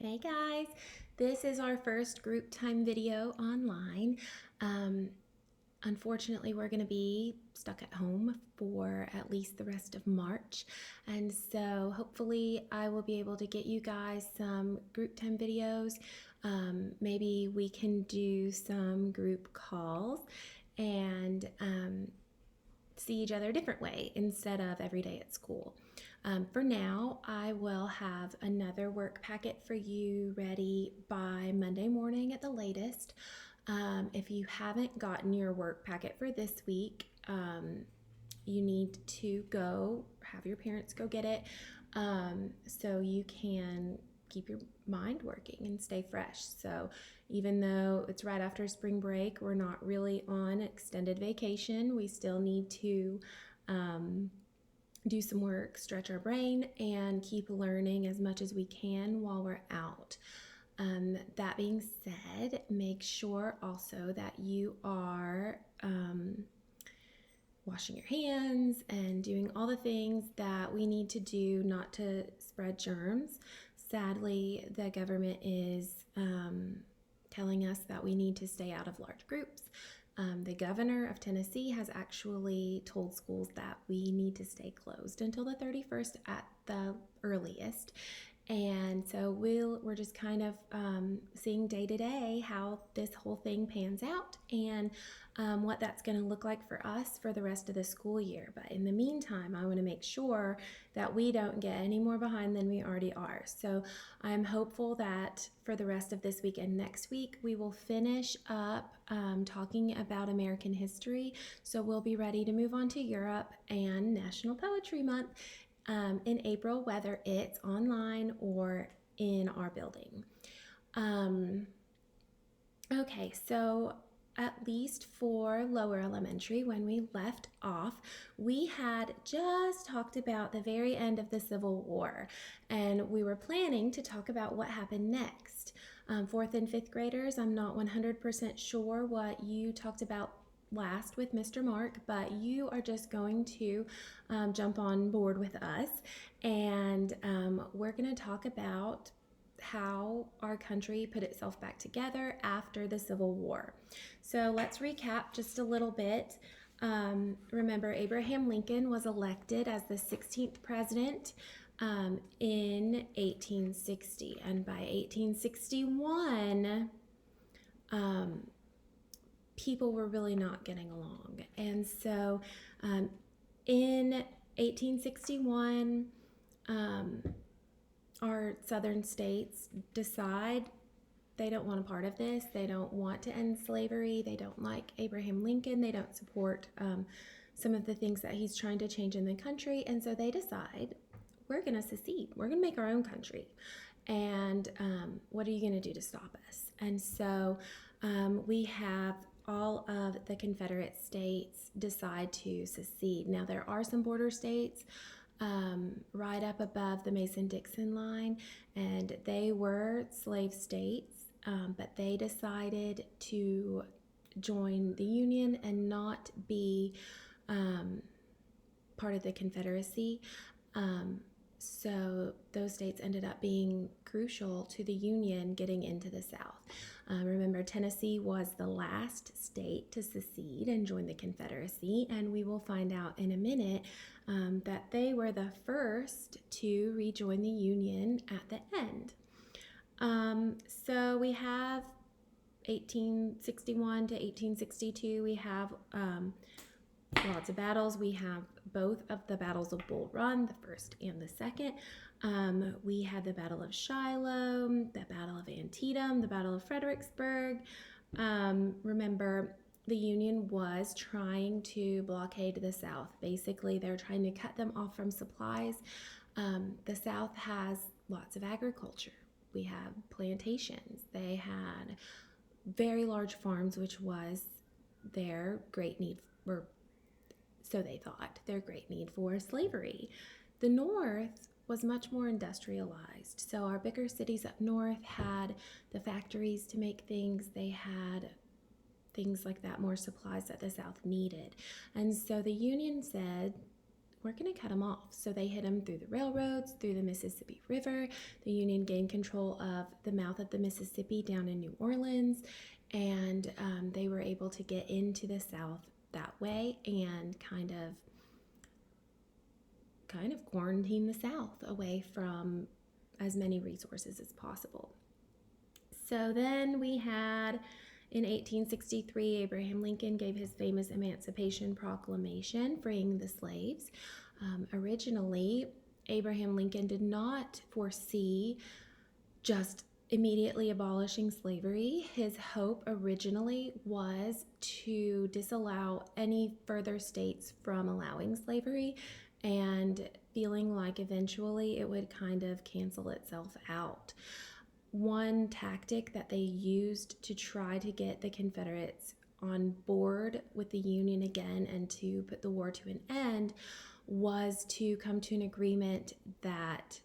Hey guys, this is our first group time video online. Unfortunately, we're going to be stuck at home for at least the rest of March, and so hopefully I will be able to get you guys some group time videos. Maybe we can do some group calls and see each other a different way instead of every day at school. For now, I will have another work packet for you ready by Monday morning at the latest. If you haven't gotten your work packet for this week, you need to have your parents go get it so you can keep your mind working and stay fresh. So even though it's right after spring break, we're not really on extended vacation. We still need to do some work, stretch our brain, and keep learning as much as we can while we're out. That being said, make sure also that you are washing your hands and doing all the things that we need to do not to spread germs. Sadly, the government is telling us that we need to stay out of large groups. The governor of Tennessee has actually told schools that we need to stay closed until the 31st at the earliest. And so we're just kind of seeing day to day how this whole thing pans out and what that's going to look like for us for the rest of the school year. But in the meantime, I want to make sure that we don't get any more behind than we already are. So I'm hopeful that for the rest of this week and next week, we will finish up talking about American history. So we'll be ready to move on to Europe and National Poetry Month in April, whether it's online or in our building. Okay, so at least for lower elementary, when we left off, we had just talked about the very end of the Civil War, and we were planning to talk about what happened next. Fourth and fifth graders, I'm not 100% sure what you talked about last with Mr. Mark, but you are just going to jump on board with us, and we're going to talk about how our country put itself back together after the Civil War. So let's recap just a little bit. Remember, Abraham Lincoln was elected as the 16th president in 1860, and by 1861, people were really not getting along. And so in 1861, our southern states decide they don't want a part of this. They don't want to end slavery. They don't like Abraham Lincoln. They don't support some of the things that he's trying to change in the country. And so they decide, we're going to secede. We're going to make our own country. And what are you going to do to stop us? And so we have all of the Confederate states decide to secede. Now, there are some border states right up above the Mason-Dixon line, and they were slave states, but they decided to join the Union and not be part of the Confederacy. So those states ended up being crucial to the Union getting into the South. Remember, Tennessee was the last state to secede and join the Confederacy, and we will find out in a minute that they were the first to rejoin the Union at the end. So we have 1861 to 1862, we have lots of battles. We have both of the battles of Bull Run, the first and the second. We had the Battle of Shiloh, the Battle of Antietam, the Battle of Fredericksburg. Remember, the Union was trying to blockade the South. Basically, they're trying to cut them off from supplies. The South has lots of agriculture. We have plantations. They had very large farms, which was their great need, or so they thought, their great need for slavery. The North was much more industrialized. So our bigger cities up north had the factories to make things. They had things like that, more supplies that the South needed. And so the Union said, we're going to cut them off. So they hit them through the railroads, through the Mississippi River. The Union gained control of the mouth of the Mississippi down in New Orleans, and they were able to get into the South that way and kind of quarantine the South away from as many resources as possible. So then we had, in 1863, Abraham Lincoln gave his famous Emancipation Proclamation, freeing the slaves. Originally, Abraham Lincoln did not foresee just immediately abolishing slavery. His hope originally was to disallow any further states from allowing slavery, and feeling like eventually it would kind of cancel itself out. One tactic that they used to try to get the Confederates on board with the Union again and to put the war to an end was to come to an agreement that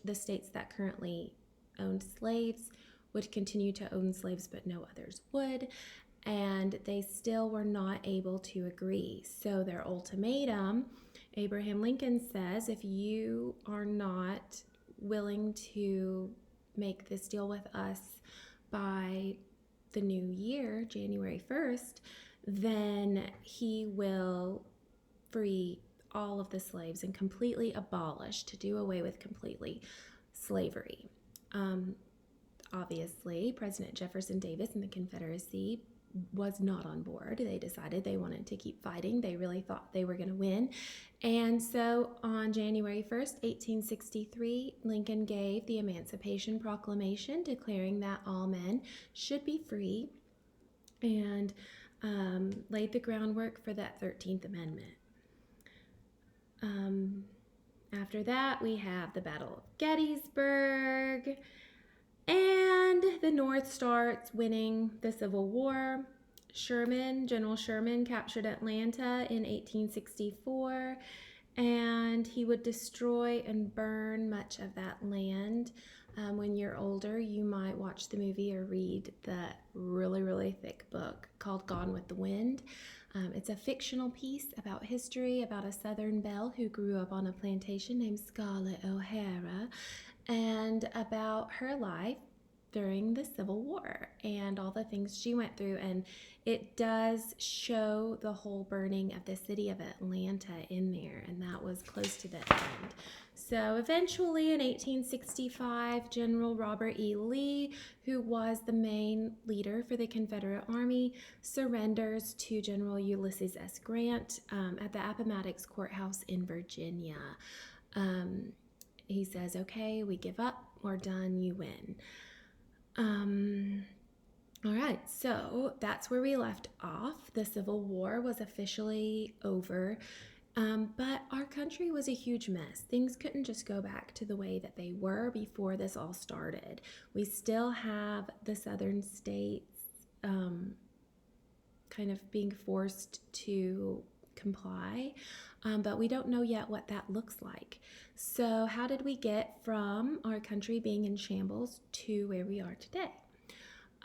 the states that currently owned slaves would continue to own slaves, but no others would. And they still were not able to agree. So their ultimatum, Abraham Lincoln says, if you are not willing to make this deal with us by the new year, January 1st, then he will free all of the slaves and completely abolish, to do away with completely, slavery. Obviously, President Jefferson Davis and the Confederacy was not on board. They decided they wanted to keep fighting. They really thought they were going to win. And so on January 1st, 1863, Lincoln gave the Emancipation Proclamation declaring that all men should be free, and laid the groundwork for that 13th Amendment. After that, we have the Battle of Gettysburg, and the North starts winning the Civil War. General Sherman captured Atlanta in 1864, and he would destroy and burn much of that land. When you're older, you might watch the movie or read the really, really thick book called Gone with the Wind. It's a fictional piece about history, about a Southern belle who grew up on a plantation named Scarlett O'Hara, and about her life during the Civil War and all the things she went through. And it does show the whole burning of the city of Atlanta in there, and that was close to the end. So eventually in 1865, General Robert E. Lee, who was the main leader for the Confederate Army, surrenders to General Ulysses S. Grant at the Appomattox Courthouse in Virginia. He says, okay, we give up, we're done, you win. All right, so that's where we left off. The Civil War was officially over. But our country was a huge mess. Things couldn't just go back to the way that they were before this all started. We still have the southern states kind of being forced to comply, but we don't know yet what that looks like. So how did we get from our country being in shambles to where we are today?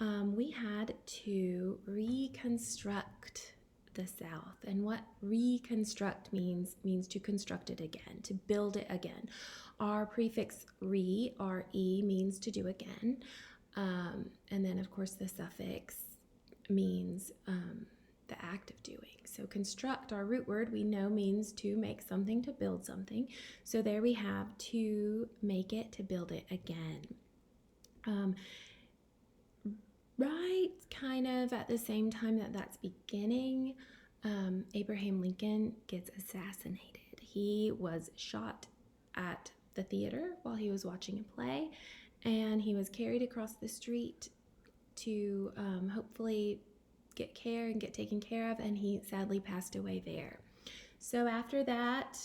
We had to reconstruct the South. And what reconstruct means to construct it again, to build it again. Our prefix re, R-E, means to do again. And then, of course, the suffix means the act of doing. So construct, our root word, we know means to make something, to build something. So there we have to make it, to build it again. Right kind of at the same time that that's beginning, Abraham Lincoln gets assassinated. He was shot at the theater while he was watching a play, and he was carried across the street to hopefully get care and get taken care of, and he sadly passed away there. So after that,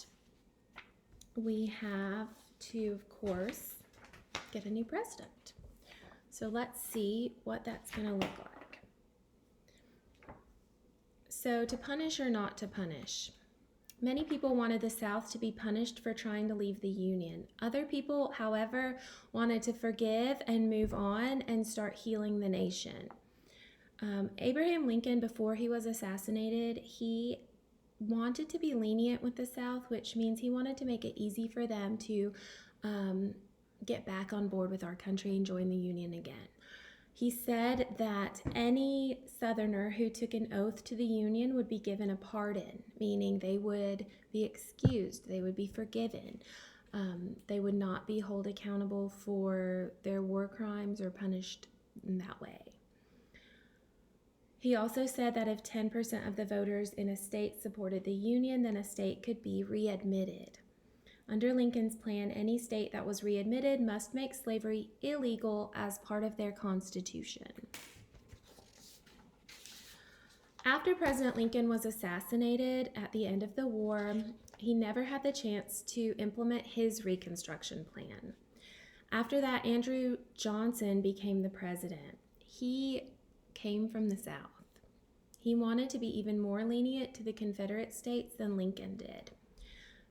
we have to, of course, get a new president. So let's see what that's going to look like. So to punish or not to punish. Many people wanted the South to be punished for trying to leave the Union. Other people, however, wanted to forgive and move on and start healing the nation. Abraham Lincoln, before he was assassinated, he wanted to be lenient with the South, which means he wanted to make it easy for them to get back on board with our country and join the Union again. He said that any Southerner who took an oath to the Union would be given a pardon, meaning they would be excused, they would be forgiven. They would not be held accountable for their war crimes or punished in that way. He also said that if 10% of the voters in a state supported the Union, then a state could be readmitted. Under Lincoln's plan, any state that was readmitted must make slavery illegal as part of their constitution. After President Lincoln was assassinated at the end of the war, he never had the chance to implement his Reconstruction plan. After that, Andrew Johnson became the president. He came from the South. He wanted to be even more lenient to the Confederate states than Lincoln did.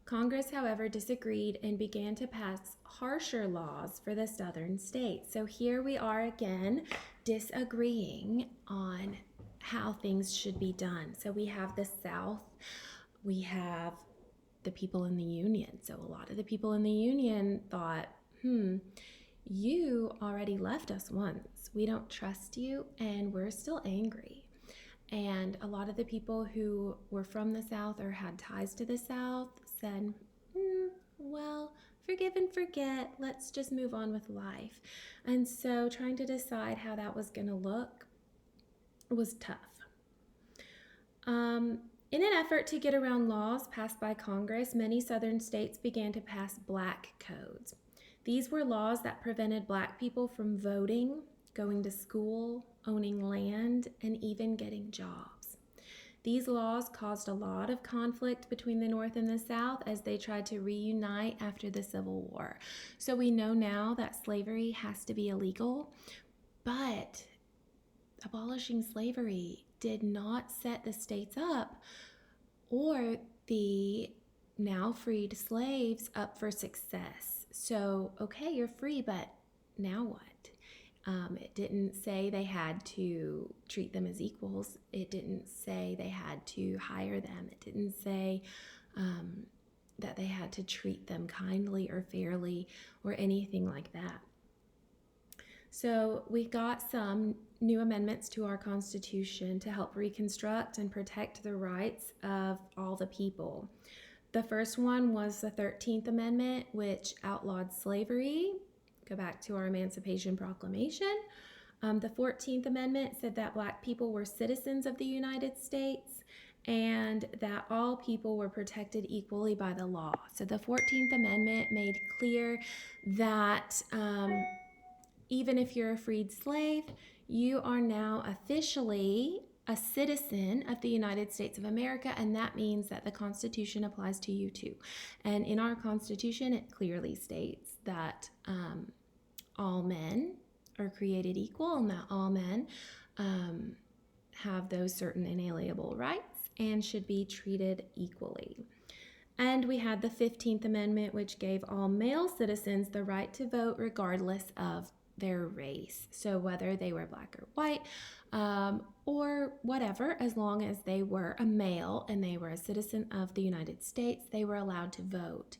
Congress, however, disagreed and began to pass harsher laws for the southern states. So here we are again disagreeing on how things should be done. So we have the South, we have the people in the Union. So a lot of the people in the Union thought, you already left us once. We don't trust you and we're still angry. And a lot of the people who were from the South or had ties to the South said, well, forgive and forget. Let's just move on with life. And so trying to decide how that was going to look was tough. In an effort to get around laws passed by Congress, many Southern states began to pass black codes. These were laws that prevented Black people from voting, going to school, owning land, and even getting jobs. These laws caused a lot of conflict between the North and the South as they tried to reunite after the Civil War. So we know now that slavery has to be illegal, but abolishing slavery did not set the states up or the now freed slaves up for success. So, okay, you're free, but now what? It didn't say they had to treat them as equals. It didn't say they had to hire them. It didn't say that they had to treat them kindly or fairly or anything like that. So we got some new amendments to our Constitution to help reconstruct and protect the rights of all the people. The first one was the 13th Amendment, which outlawed slavery. Go back to our Emancipation Proclamation. The 14th Amendment said that Black people were citizens of the United States and that all people were protected equally by the law. So the 14th Amendment made clear that even if you're a freed slave, you are now officially a citizen of the United States of America, and that means that the Constitution applies to you too. And in our Constitution, it clearly states that all men are created equal and that all men have those certain inalienable rights and should be treated equally. And we had the 15th Amendment, which gave all male citizens the right to vote regardless of their race. So whether they were Black or white or whatever, as long as they were a male and they were a citizen of the United States, they were allowed to vote.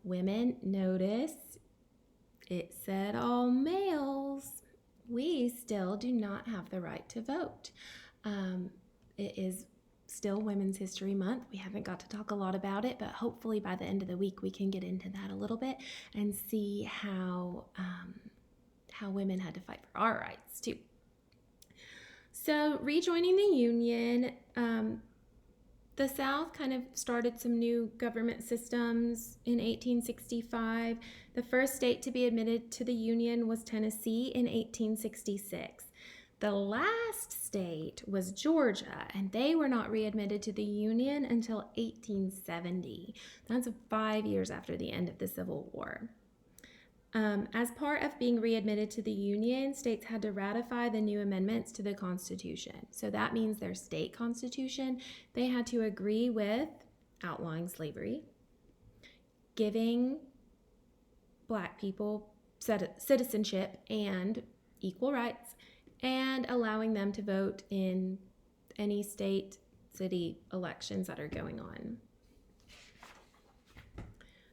Women, notice it said all males. We still do not have the right to vote. It is still Women's History Month. We haven't got to talk a lot about it, but hopefully by the end of the week we can get into that a little bit and see how women had to fight for our rights too. So rejoining the Union, the South kind of started some new government systems in 1865. The first state to be admitted to the Union was Tennessee in 1866. The last state was Georgia, and they were not readmitted to the Union until 1870. That's 5 years after the end of the Civil War. As part of being readmitted to the Union, states had to ratify the new amendments to the Constitution. So that means their state constitution, they had to agree with outlawing slavery, giving Black people citizenship and equal rights, and allowing them to vote in any state city elections that are going on.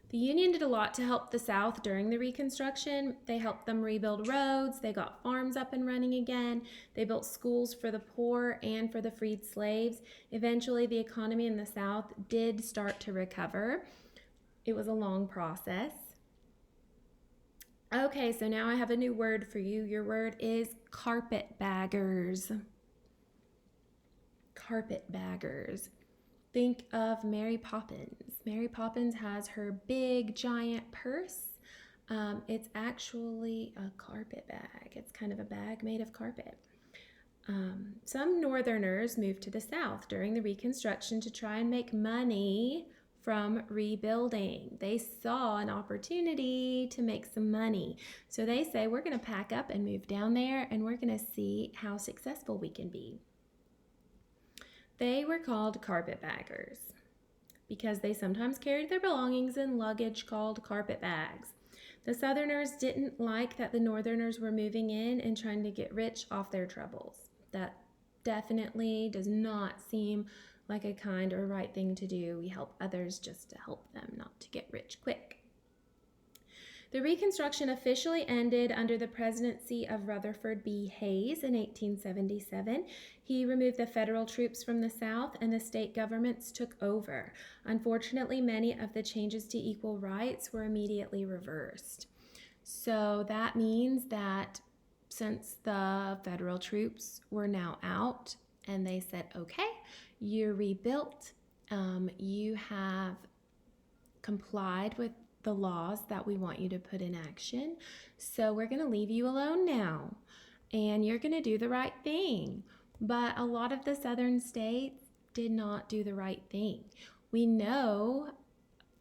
The Union did a lot to help the South during the Reconstruction. They helped them rebuild roads. They got farms up and running again. They built schools for the poor and for the freed slaves. Eventually, the economy in the South did start to recover. It was a long process. Okay, so now I have a new word for you. Your word is carpetbaggers. Carpetbaggers. Think of Mary Poppins. Mary Poppins has her big giant purse. It's actually a carpet bag. It's kind of a bag made of carpet. Some Northerners moved to the South during the Reconstruction to try and make money from rebuilding. They saw an opportunity to make some money. So they say, we're going to pack up and move down there, and we're going to see how successful we can be. They were called carpetbaggers because they sometimes carried their belongings in luggage called carpet bags. The Southerners didn't like that the Northerners were moving in and trying to get rich off their troubles. That definitely does not seem like a kind or right thing to do. We help others just to help them, not to get rich quick. The Reconstruction officially ended under the presidency of Rutherford B. Hayes in 1877. He removed the federal troops from the South and the state governments took over. Unfortunately, many of the changes to equal rights were immediately reversed. So that means that since the federal troops were now out and they said, okay, you're rebuilt, you have complied with the laws that we want you to put in action. So we're going to leave you alone now, and you're going to do the right thing. But a lot of the southern states did not do the right thing. We know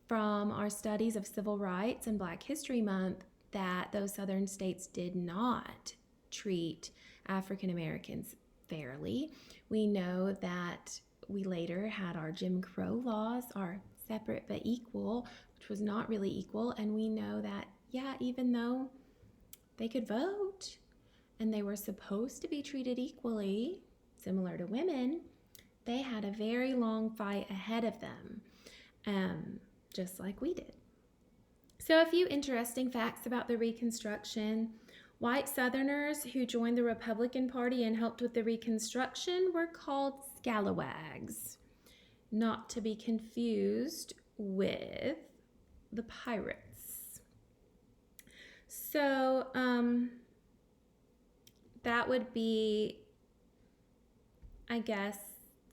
from our studies of civil rights and Black History Month that those southern states did not treat African Americans fairly. We know that we later had our Jim Crow laws, our separate but equal, which was not really equal. And we know that, yeah, even though they could vote and they were supposed to be treated equally, similar to women, they had a very long fight ahead of them, just like we did. So a few interesting facts about the Reconstruction. White Southerners who joined the Republican Party and helped with the Reconstruction were called scalawags, not to be confused with the pirates. So that would be, I guess,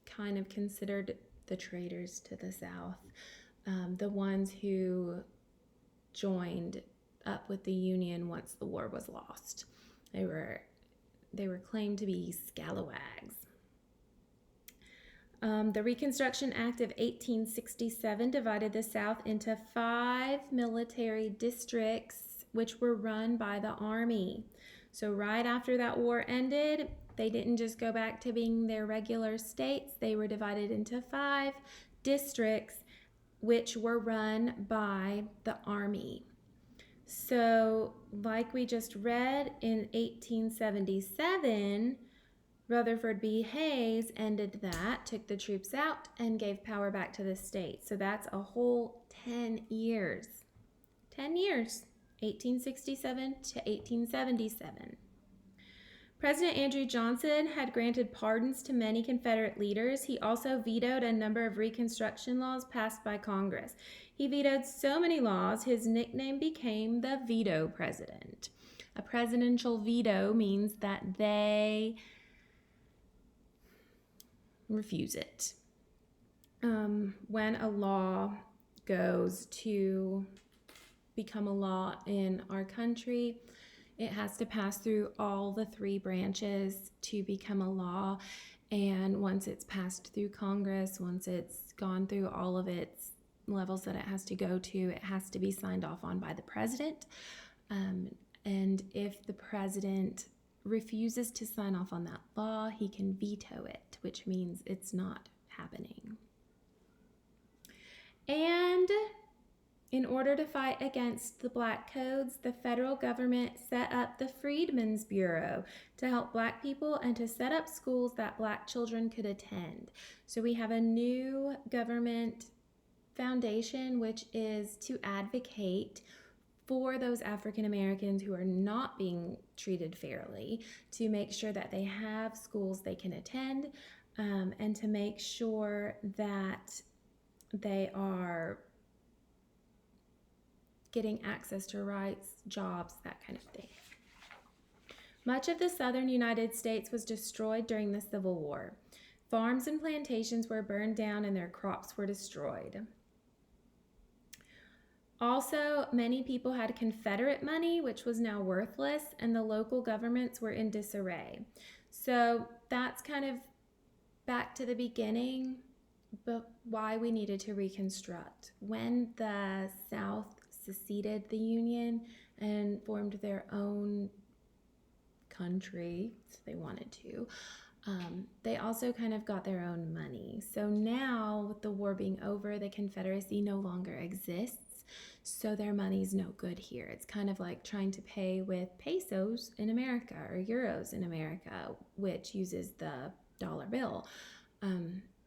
kind of considered the traitors to the South, the ones who joined up with the Union once the war was lost. They were claimed to be scalawags. The Reconstruction Act of 1867 divided the South into 5 military districts, which were run by the Army. So right after that war ended, they didn't just go back to being their regular states. They were divided into 5 districts, which were run by the Army. So, like we just read, in 1877, Rutherford B. Hayes ended that, took the troops out, and gave power back to the state. So that's a whole 10 years. 10 years, 1867 to 1877. President Andrew Johnson had granted pardons to many Confederate leaders. He also vetoed a number of Reconstruction laws passed by Congress. He vetoed so many laws, his nickname became the Veto President. A presidential veto means that they refuse it. When a law goes to become a law in our country, it has to pass through all the 3 branches to become a law. And once it's passed through Congress, once it's gone through all of its levels that it has to go to, it has to be signed off on by the president. And if the president refuses to sign off on that law, he can veto it, which means it's not happening. And In order to fight against the Black Codes, the federal government set up the Freedmen's Bureau to help Black people and to set up schools that Black children could attend. So we have a new government foundation which is to advocate for those African Americans who are not being treated fairly, to make sure that they have schools they can attend, and to make sure that they are getting access to rights, jobs, that kind of thing. Much of the southern United States was destroyed during the Civil War. Farms and plantations were burned down and their crops were destroyed. Also, many people had Confederate money, which was now worthless, and the local governments were in disarray. So that's kind of back to the beginning, but why we needed to reconstruct. When the South seceded the Union and formed their own country, if they wanted to, they also kind of got their own money. So now, with the war being over, the Confederacy no longer exists, so their money's no good here. It's kind of like trying to pay with pesos in America or euros in America, which uses the dollar bill.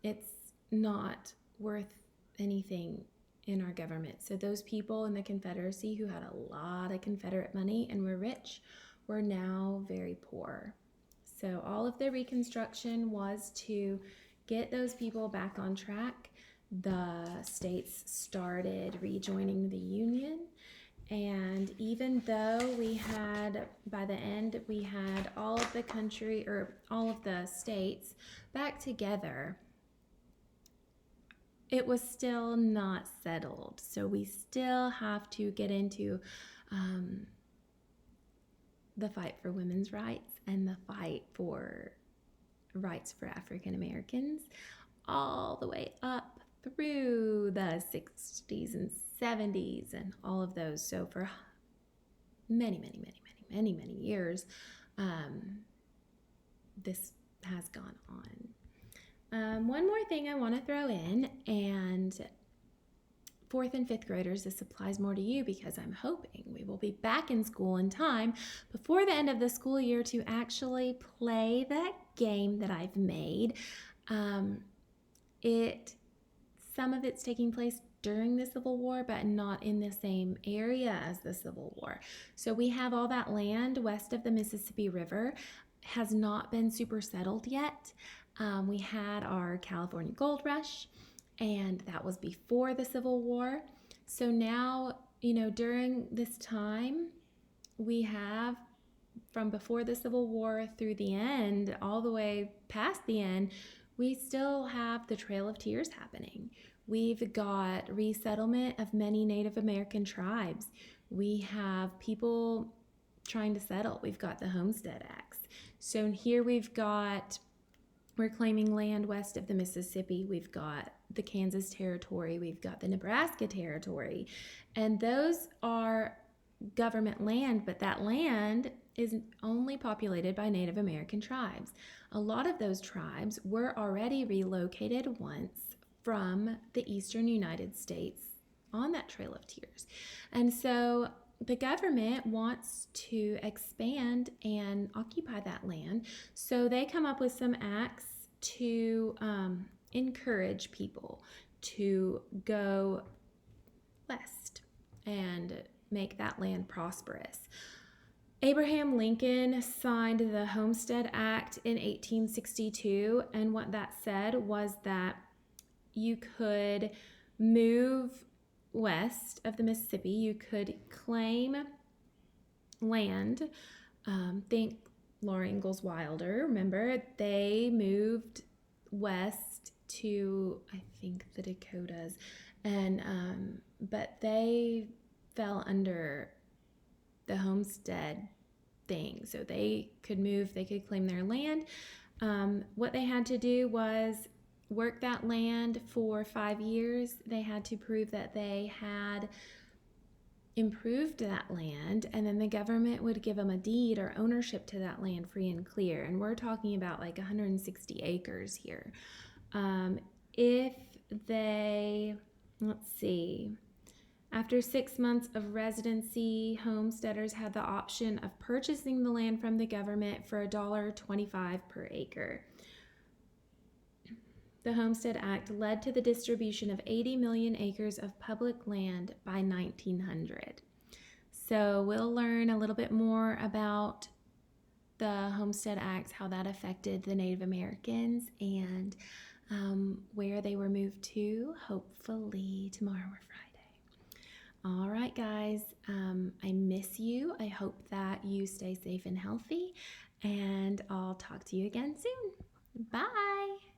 It's not worth anything in our government. So those people in the Confederacy who had a lot of Confederate money and were rich were now very poor. So all of the Reconstruction was to get those people back on track. The states started rejoining the Union, and even though we had, by the end, we had all of the country, or all of the states back together, it was still not settled. So we still have to get into the fight for women's rights and the fight for rights for African Americans all the way up through the 60s and 70s and all of those. So for many years, this has gone on. One more thing I want to throw in, and 4th and 5th graders, this applies more to you because I'm hoping we will be back in school in time before the end of the school year to actually play that game that I've made. Some of it's taking place during the Civil War, but not in the same area as the Civil War. So we have all that land west of the Mississippi River has not been super settled yet. We had our California Gold Rush, and that was before the Civil War. So now, during this time, we have from before the Civil War through the end, all the way past the end, we still have the Trail of Tears happening. We've got resettlement of many Native American tribes. We have people trying to settle. We've got the Homestead Acts. So here we're claiming land west of the Mississippi. We've got the Kansas Territory. We've got the Nebraska Territory. And those are government land, but that land is only populated by Native American tribes. A lot of those tribes were already relocated once from the eastern United States on that Trail of Tears. And so the government wants to expand and occupy that land. So they come up with some acts to encourage people to go west and make that land prosperous. Abraham Lincoln signed the Homestead Act in 1862, and what that said was that you could move west of the Mississippi, you could claim land. Think Laura Ingalls Wilder, remember, they moved west to, I think, the Dakotas, and but they fell under the homestead thing, so they could move, they could claim their land. What they had to do was work that land for 5 years. They had to prove that they had improved that land, and then the government would give them a deed or ownership to that land free and clear. And we're talking about like 160 acres here. If they, let's see, After 6 months of residency, homesteaders had the option of purchasing the land from the government for $1.25 per acre. The Homestead Act led to the distribution of 80 million acres of public land by 1900. So we'll learn a little bit more about the Homestead Act, how that affected the Native Americans, and where they were moved to, hopefully tomorrow or Friday. All right, guys, I miss you. I hope that you stay safe and healthy, and I'll talk to you again soon. Bye.